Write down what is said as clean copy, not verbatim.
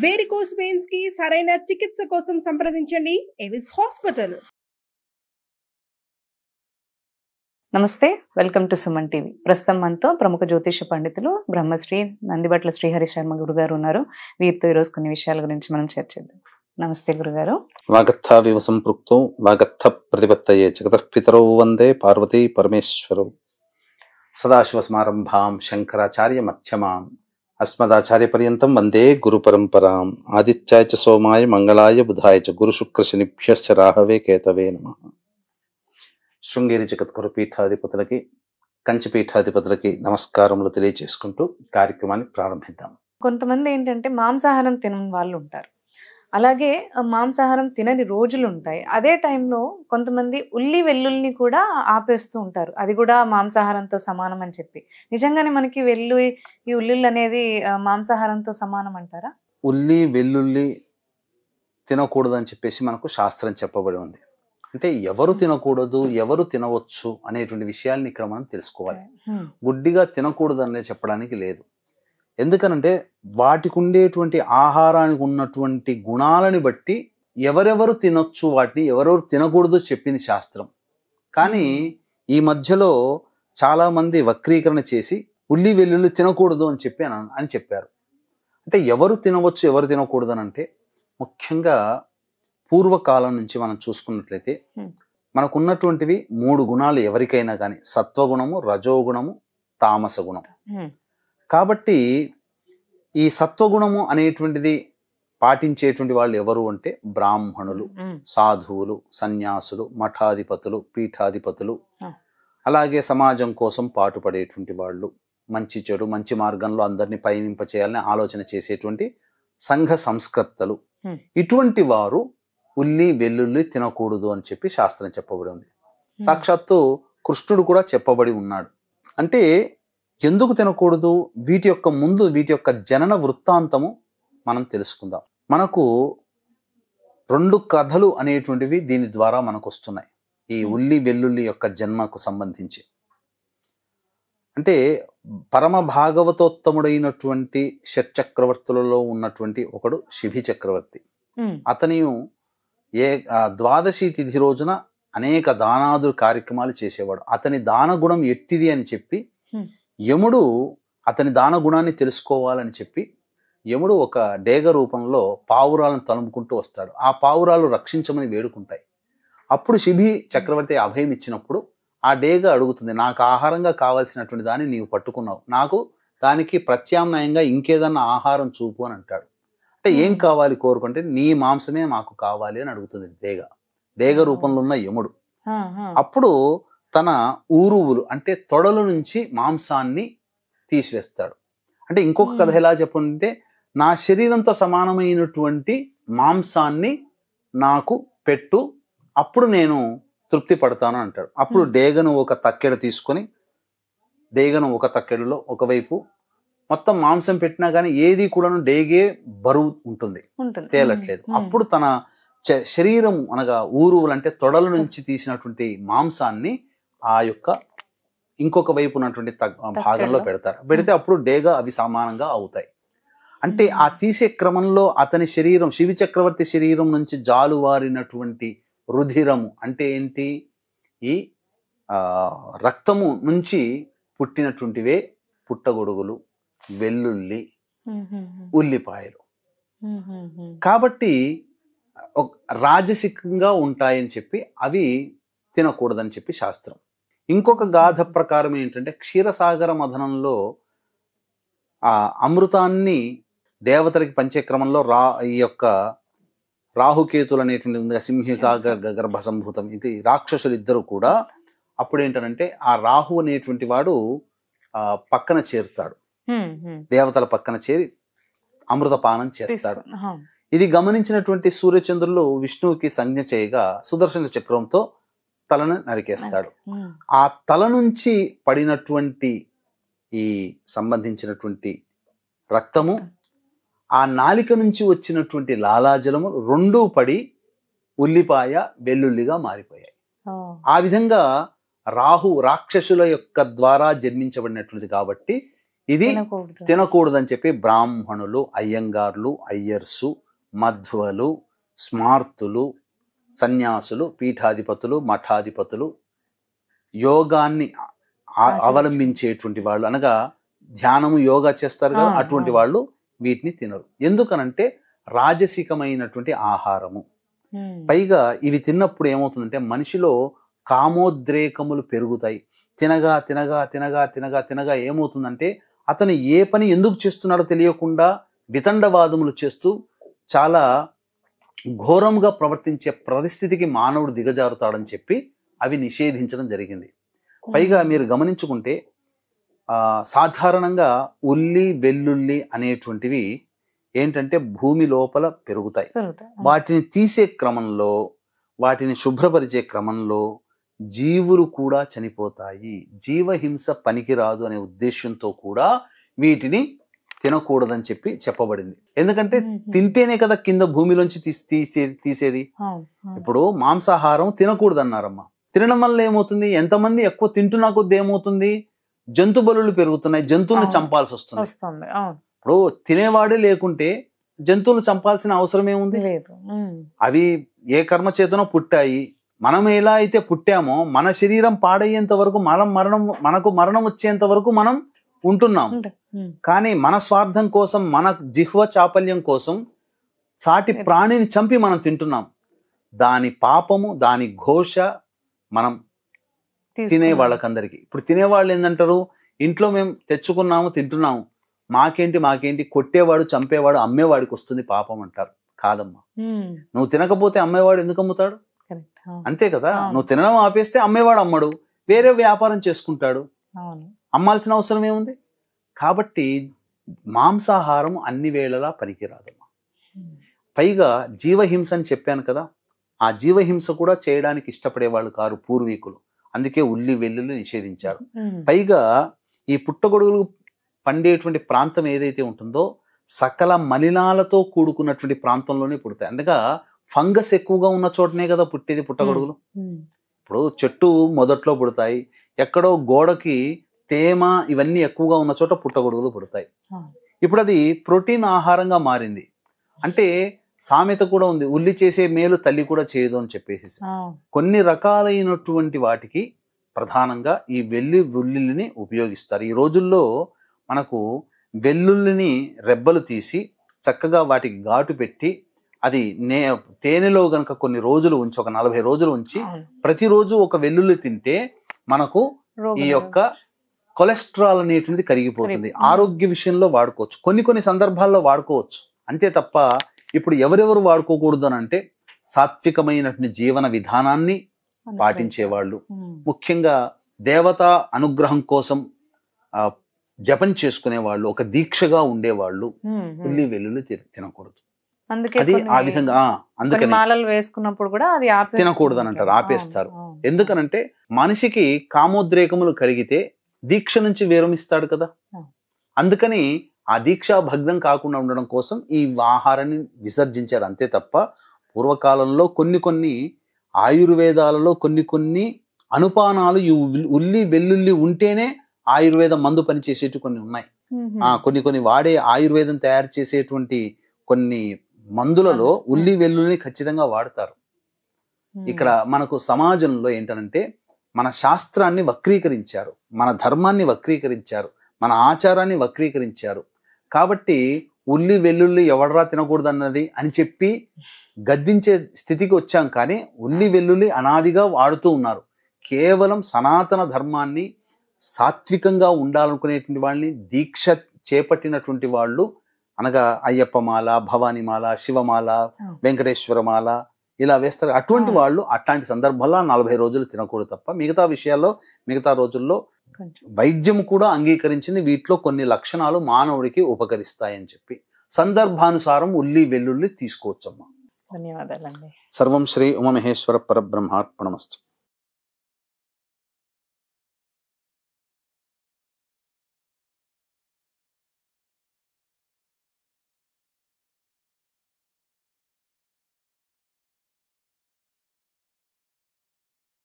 Varicose veins కి సరైన చికిత్స కోసం సంప్రదించండి ఎవిస్ హాస్పిటల్. నమస్తే, వెల్కమ్ టు సుమన్ టీవీ. ప్రస్తుతం మనతో ప్రముఖ జ్యోతిష పండితులు బ్రహ్మశ్రీ నందిబట్ల శ్రీహరి శర్మ గురుగారు ఉన్నారు. వీరితో ఈరోజు కొన్ని విషయాల గురించి మనం చర్చిద్దాం. నమస్తే గురుగారు. వాగర్థావివ సంపృక్తో వాగర్థ ప్రతిపత్తయే జగతఃపితరౌ వందే పార్వతీ పరమేశ్వరౌ. సదాశివ సమారంభాం శంకరాచార్య మధ్యమాం అస్మదాచార్య పర్యంతం వందే గురు పరంపరాం. ఆదిత్యాయ చ సోమాయ మంగళాయ బుధాయ చ గురు శుక్ర శనిభ్యశ్చ రాహవే కేతవే నమః. శృంగేరి జగద్గురు పీఠాధిపతులకి, కంచి పీఠాధిపతులకి నమస్కారములు తెలియజేసుకుంటూ కార్యక్రమాన్ని ప్రారంభిద్దాం. కొంతమంది ఏంటంటే మాంసాహారం తినని వాళ్ళు ఉంటారు, అలాగే మాంసాహారం తినని రోజులు ఉంటాయి. అదే టైంలో కొంతమంది ఉల్లి వెల్లుల్ని కూడా ఆపేస్తూ ఉంటారు, అది కూడా మాంసాహారంతో సమానం అని చెప్పి. నిజంగానే మనకి ఈ ఉల్లిళ్ళు అనేది మాంసాహారంతో సమానం అంటారా? ఉల్లి వెల్లుల్లి తినకూడదని చెప్పేసి మనకు శాస్త్రం చెప్పబడి ఉంది. అంటే ఎవరు తినకూడదు, ఎవరు తినవచ్చు అనేటువంటి విషయాల్ని ఇక్కడ మనం తెలుసుకోవాలి. గుడ్డిగా తినకూడదు అనేది చెప్పడానికి లేదు. ఎందుకనంటే వాటికి ఉండేటువంటి ఆహారానికి ఉన్నటువంటి గుణాలని బట్టి ఎవరెవరు తినొచ్చు, వాటిని ఎవరెవరు తినకూడదు చెప్పింది శాస్త్రం. కానీ ఈ మధ్యలో చాలా మంది వక్రీకరణ చేసి ఉల్లి వెల్లుల్లి తినకూడదు అని చెప్పారు. అంటే ఎవరు తినవచ్చు, ఎవరు తినకూడదు అని అంటే, ముఖ్యంగా పూర్వకాలం నుంచి మనం చూసుకున్నట్లయితే మనకున్నటువంటివి 3 గుణాలు ఎవరికైనా కానీ, సత్వగుణము, రజోగుణము, తామస గుణం. కాబట్టి ఈ సత్వగుణము అనేటువంటిది పాటించేటువంటి వాళ్ళు ఎవరు అంటే బ్రాహ్మణులు, సాధువులు, సన్యాసులు, మఠాధిపతులు, పీఠాధిపతులు, అలాగే సమాజం కోసం పాటుపడేటువంటి వాళ్ళు, మంచి చెడు మంచి మార్గంలో అందరినీ పయనింప చేయాలని ఆలోచన చేసేటువంటి సంఘ సంస్కర్తలు, ఇటువంటి వారు ఉల్లి వెల్లుల్లి తినకూడదు అని చెప్పి శాస్త్రం చెప్పబడి ఉంది. సాక్షాత్తు కృష్ణుడు కూడా చెప్పబడి ఉన్నాడు. అంటే ఎందుకు తినకూడదు, వీటి యొక్క జనన వృత్తాంతము మనం తెలుసుకుందాం. మనకు 2 కథలు అనేటువంటివి దీని ద్వారా మనకు వస్తున్నాయి, ఈ ఉల్లి వెల్లుల్లి యొక్క జన్మకు సంబంధించి. అంటే పరమ భాగవతోత్తముడైనటువంటి షట్చక్రవర్తులలో ఉన్నటువంటి ఒకడు శిబి చక్రవర్తి. అతని ద్వాదశి తిథి రోజున అనేక దానాదులు కార్యక్రమాలు చేసేవాడు. అతని దాన గుణం ఎట్టిది అని చెప్పి యముడు అతని దాన గుణాన్ని తెలుసుకోవాలని చెప్పి యముడు ఒక డేగ రూపంలో పావురాలను తలుముకుంటూ వస్తాడు. ఆ పావురాలు రక్షించమని వేడుకుంటాయి. అప్పుడు శిబి చక్రవర్తి అభయం ఇచ్చినప్పుడు ఆ డేగ అడుగుతుంది, నాకు ఆహారంగా కావాల్సినటువంటి దాన్ని నీవు పట్టుకున్నావు, నాకు దానికి ప్రత్యామ్నాయంగా ఇంకేదన్నా ఆహారం చూపు అని అంటాడు. అంటే ఏం కావాలి కోరుకుంటే, నీ మాంసమే మాకు కావాలి అని అడుగుతుంది డేగ రూపంలో ఉన్న యముడు. అప్పుడు తన ఊరువులు అంటే తొడల నుంచి మాంసాన్ని తీసివేస్తాడు. అంటే ఇంకొక కథ ఎలా చెప్పుంటే, నా శరీరంతో సమానమైనటువంటి మాంసాన్ని నాకు పెట్టు, అప్పుడు నేను తృప్తి పడతాను అంటాడు. అప్పుడు డేగను ఒక తక్కెడ తీసుకొని, డేగను ఒక తక్కెడలో ఒకవైపు మొత్తం మాంసం పెట్టినా కానీ ఏది కూడాను డేగే బరువు ఉంటుంది, తేలట్లేదు. అప్పుడు తన శరీరం అనగా ఊరువులు అంటే తొడల నుంచి తీసినటువంటి మాంసాన్ని ఆ యొక్క ఇంకొక వైపు ఉన్నటువంటి భాగంలో పెడితే అప్పుడు డేగా అవి సమానంగా అవుతాయి. అంటే ఆ తీసే క్రమంలో అతని శరీరం, శిబి చక్రవర్తి శరీరం నుంచి జాలువారినటువంటి రుధిరము అంటే ఏంటి, ఈ రక్తము నుంచి పుట్టినటువంటివే పుట్టగొడుగులు, వెల్లుల్లి, ఉల్లిపాయలు. కాబట్టి రాజసికంగా ఉంటాయని చెప్పి అవి తినకూడదని చెప్పి శాస్త్రం. ఇంకొక గాథ ప్రకారం ఏంటంటే, క్షీరసాగర మథనంలో ఆ అమృతాన్ని దేవతలకి పంచే క్రమంలో ఈ యొక్క రాహుకేతులు అనేటువంటి ఉంది, సింహికా గర్భ సంభూతం, ఇది రాక్షసులు ఇద్దరు కూడా అప్పుడు ఏంటంటే ఆ రాహు అనేటువంటి వాడు పక్కన చేరుతాడు, దేవతల పక్కన చేరి అమృతపానం చేస్తాడు. ఇది గమనించినటువంటి సూర్యచంద్రులు విష్ణువుకి సంజ్ఞ చేయగా సుదర్శన చక్రంతో తలను నరికేస్తాడు. ఆ తల నుంచి పడినటువంటి ఈ సంబంధించినటువంటి రక్తము, ఆ నాలిక నుంచి వచ్చినటువంటి లాలాజలము రెండూ పడి ఉల్లిపాయ వెల్లుల్లిగా మారిపోయాయి. ఆ విధంగా రాక్షసుల యొక్క ద్వారా జన్మించబడినటువంటిది కాబట్టి ఇది తినకూడదని చెప్పి బ్రాహ్మణులు, అయ్యంగార్లు, అయ్యర్సు, మధ్వలు, స్మార్తులు, సన్యాసులు, పీఠాధిపతులు, మఠాధిపతులు, యోగాన్ని అవలంబించేటువంటి వాళ్ళు, అనగా ధ్యానము యోగా చేస్తారు కదా, అటువంటి వాళ్ళు వీటిని తినరు. ఎందుకనంటే రాజసికమైనటువంటి ఆహారము. పైగా ఇవి తిన్నప్పుడు ఏమవుతుందంటే మనిషిలో కామోద్రేకములు పెరుగుతాయి. తినగా తినగా తినగా తినగా తినగా ఏమవుతుందంటే అతను ఏ పని ఎందుకు చేస్తున్నాడో తెలియకుండా వితండవాదములు చేస్తూ చాలా ఘోరంగా ప్రవర్తించే పరిస్థితికి మానవుడు దిగజారుతాడని చెప్పి అవి నిషేధించడం జరిగింది. పైగా మీరు గమనించుకుంటే సాధారణంగా ఉల్లి వెల్లుల్లి అనేటువంటివి ఏంటంటే భూమి లోపల పెరుగుతాయి. వాటిని తీసే క్రమంలో, వాటిని శుభ్రపరిచే క్రమంలో జీవులు కూడా చనిపోతాయి. జీవహింస పనికిరాదు అనే ఉద్దేశంతో కూడా వీటిని తినకూడదని చెప్పి చెప్పబడింది. ఎందుకంటే తింటేనే కదా కింద భూమిలోంచి తీసేది. ఇప్పుడు మాంసాహారం తినకూడదు అన్నారమ్మా. తినడం వల్ల ఏమవుతుంది, ఎంతమంది ఎక్కువ తింటున్నా కొద్ది ఏమవుతుంది, జంతు బలులు పెరుగుతున్నాయి, జంతువులను చంపాల్సి వస్తుంది. ఇప్పుడు తినేవాడే లేకుంటే జంతువులు చంపాల్సిన అవసరం ఏముంది? అవి ఏ కర్మ చేతనో పుట్టాయి. మనం ఎలా అయితే పుట్టామో మన శరీరం పాడయ్యేంత వరకు, మనకు మరణం వచ్చేంత వరకు మనం ఉంటున్నాం. కానీ మన స్వార్థం కోసం, మన జిహ్వ చాపల్యం కోసం సాటి ప్రాణిని చంపి మనం తింటున్నాం. దాని పాపము, దాని ఘోష మనం తినే వాళ్ళకందరికి. ఇప్పుడు తినేవాళ్ళు ఏంటంటారు, ఇంట్లో మేము తెచ్చుకున్నాము తింటున్నాము, మాకేంటి కొట్టేవాడు, చంపేవాడు, అమ్మేవాడికి వస్తుంది పాపం అంటారు. కాదమ్మా, నువ్వు తినకపోతే అమ్మేవాడు ఎందుకు అమ్ముతాడు? అంతే కదా. నువ్వు తినడం ఆపేస్తే అమ్మేవాడు అమ్మడు, వేరే వ్యాపారం చేసుకుంటాడు, అమ్మాల్సిన అవసరం ఏముంది? కాబట్టి మాంసాహారం అన్ని వేళలా పనికిరాదమ్మా. పైగా జీవహింస అని చెప్పాను కదా, ఆ జీవహింస కూడా చేయడానికి ఇష్టపడేవాళ్ళు కారు పూర్వీకులు. అందుకే ఉల్లి వెల్లుల్లి నిషేధించారు. పైగా ఈ పుట్టగొడుగులు పండేటువంటి ప్రాంతం ఏదైతే ఉంటుందో సకల మలినాలతో కూడుకున్నటువంటి ప్రాంతంలోనే పుడతాయి. అనగా ఫంగస్ ఎక్కువగా ఉన్న చోటనే కదా పుట్టేది పుట్టగొడుగులు. ఇప్పుడు చెట్టు మొదట్లో పుడతాయి, ఎక్కడో గోడకి తేమ ఇవన్నీ ఎక్కువగా ఉన్న చోట పుట్టగొడుగులు పుడతాయి. ఇప్పుడు అది ప్రోటీన్ ఆహారంగా మారింది. అంటే సామెత కూడా ఉంది, ఉల్లి చేసే మేలు తల్లి కూడా చేయదు అని చెప్పేసి. కొన్ని రకాలైనటువంటి వాటికి ప్రధానంగా ఈ వెల్లుల్లిని ఉపయోగిస్తారు. ఈ రోజుల్లో మనకు వెల్లుల్లిని రెబ్బలు తీసి చక్కగా వాటికి ఘాటు పెట్టి అది తేనెలో గనక కొన్ని రోజులు ఉంచి, ఒక 40 రోజులు ఉంచి ప్రతిరోజు ఒక వెల్లుల్లి తింటే మనకు ఈ యొక్క కొలెస్ట్రాల్ అనేటువంటిది కరిగిపోతుంది. ఆరోగ్య విషయంలో వాడుకోవచ్చు, కొన్ని సందర్భాల్లో వాడుకోవచ్చు. అంతే తప్ప ఇప్పుడు ఎవరెవరు వాడుకోకూడదు అని అంటే సాత్వికమైనటువంటి జీవన విధానాన్ని పాటించేవాళ్ళు, ముఖ్యంగా దేవతా అనుగ్రహం కోసం జపం చేసుకునే వాళ్ళు, ఒక దీక్షగా ఉండేవాళ్ళు ఉల్లి వెల్లుల్లి తినకూడదు. అది ఆ విధంగా అందుకని మాలలు వేసుకున్నప్పుడు కూడా అది తినకూడదు అని అంటారు, ఆపేస్తారు. ఎందుకనంటే మనిషికి కామోద్రేకములు కలిగితే దీక్ష నుంచి విరమిస్తాడు కదా. అందుకని ఆ దీక్ష భగ్నం కాకుండా ఉండడం కోసం ఈ ఆహారాన్ని విసర్జించారు. అంతే తప్ప పూర్వకాలంలో కొన్ని ఆయుర్వేదాలలో కొన్ని అనుపానాలు ఉల్లి వెల్లుల్లి ఉంటేనే ఆయుర్వేద మందు పనిచేసేటి కొన్ని ఉన్నాయి. కొన్ని వాడే ఆయుర్వేదం తయారు చేసేటువంటి కొన్ని మందులలో ఉల్లి వెల్లుల్ని ఖచ్చితంగా వాడతారు. ఇక్కడ మనకు సమాజంలో ఏంటంటే మన శాస్త్రాన్ని వక్రీకరించారు, మన ధర్మాన్ని వక్రీకరించారు, మన ఆచారాన్ని వక్రీకరించారు. కాబట్టి ఉల్లి వెల్లుల్లి ఎవడరా తినకూడదు అన్నది అని చెప్పి గద్దించే స్థితికి వచ్చాం. కానీ ఉల్లి వెల్లుల్లి అనాదిగా వాడుతూ ఉన్నారు. కేవలం సనాతన ధర్మాన్ని, సాత్వికంగా ఉండాలనుకునేటువంటి వాళ్ళని దీక్ష చేపట్టినటువంటి వాళ్ళు, అనగా అయ్యప్పమాల, భవానీమాల, శివమాల, వెంకటేశ్వరమాల ఇలా వేస్తారు. అటువంటి వాళ్ళు అట్లాంటి సందర్భాల్లో 40 రోజులు తినకూడదు తప్ప మిగతా రోజుల్లో వైద్యం కూడా అంగీకరించింది. వీటిలో కొన్ని లక్షణాలు మానవుడికి ఉపకరిస్తాయని చెప్పి సందర్భానుసారం ఉల్లి వెల్లుల్లి తీసుకోవచ్చమ్మా. ధన్యవాదాలండి. సర్వం శ్రీ ఉమామహేశ్వర పరబ్రహ్మార్పణమస్తు.